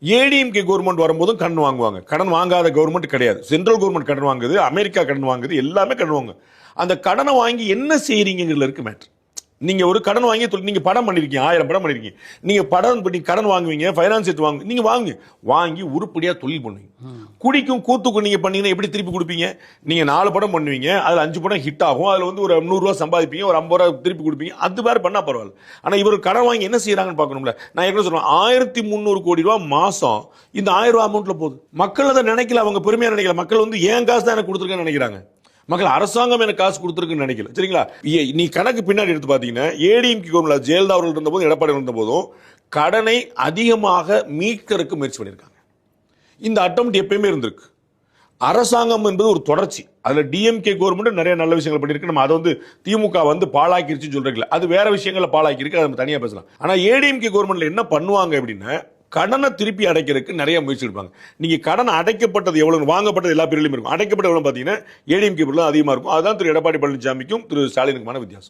ADMK government வரும்போதும் கடன் வாங்குவாங்க. கடன் வாங்காத கவர்மெண்ட் கிடையாது. சென்ட்ரல் கவர்மெண்ட் கடன் வாங்குது, அமெரிக்கா கடன் வாங்குது, எல்லாமே கடன் வாங்குங்க. அந்த கடனை வாங்கி என்ன செய்றீங்கிறதுல இருக்கு மேட்ரு. நீங்க ஒரு கடன் வாங்கி நீங்க படம் பண்ணிருக்கீங்க, 1000 படம் பண்ணிருக்கீங்க. நீங்க படம் பண்ணி கடன் வாங்குவீங்க, ஃபைனான்ஸ் எடுத்து வாங்குவீங்க, நீங்க வாங்கி உருப்படியா தொழில் பண்ணுவீங்க. குடிக்கும் கூத்துக்கும் நீங்க பண்ணீங்கன்னா எப்படி திருப்பி கொடுப்பீங்க? நீங்க 4 படம் பண்ணுவீங்க, அதுல 5 படம் ஹிட் ஆகும், அதுல வந்து ஒரு 100 ரூபாய் சம்பாதிப்பீங்க, ஒரு 50 ரூபாய் திருப்பி கொடுப்பீங்க. அது வேற பண்ணா பரவாயில்ல. ஆனா இவர் கடன் வாங்கி என்ன செய்யறாங்கன்னு பார்க்கணும்ல. நான் ஏற்கனவே சொல்றேன், 1300 கோடி ரூபாய் மாசம் இந்த 1000 ரூபாய் அமௌண்ட்ல போகுது. மக்கள் அதை நினைக்கல, அவங்க பெருமையா நினைக்கல. மக்கள் வந்து ஏன் காசு தான் எனக்கு கொடுத்துருக்கேன்னு நினைக்கிறாங்க. மக்கள் அரசாங்கம் எனக்கு காசு கொடுத்துருக்குன்னு நினைக்கல. சரிங்களா? நீ கணக்கு பின்னாடி எடுத்து பார்த்தீங்கன்னா, ஏடிஎம்கே கவர்மெண்ட் ஜெயலலிதா அவர்கள் இருந்தபோது, எடப்பாடி இருந்த போதும் கடனை அதிகமாக மீட்கிறதுக்கு முயற்சி பண்ணியிருக்காங்க. இந்த அட்டெம்ப்ட் எப்பயுமே இருந்திருக்கு. அரசாங்கம் என்பது ஒரு தொடர்ச்சி. அதுல டிஎம்கே கவர்மெண்ட் நிறைய நல்ல விஷயங்கள் பண்ணிருக்கு. நம்ம அதை வந்து திமுக வந்து பாழாக்கிருச்சுன்னு சொல்றீங்களா, அது வேற விஷயங்களை பாழாக்கி இருக்கு, அதை நம்ம தனியா பேசலாம். ஆனா ஏடிஎம்கே கவர்மெண்ட்ல என்ன பண்ணுவாங்க அப்படின்னா, கடனை திருப்பி அடைக்கிறதுக்கு நிறைய முயற்சி எடுப்பாங்க. நீங்க கடன் அடைக்கப்பட்டது எவ்வளவு, வாங்கப்பட்டது எல்லா பேர்லயும் இருக்கும். அடைக்கப்பட்ட எவ்வளவு பாத்தீங்கன்னா ஏடிஎம்கே அதிகமா இருக்கும். அதுதான் திரு எடப்பாடி பழனிசாமிக்கும் திரு ஸ்டாலினுக்குமான வித்தியாசம்.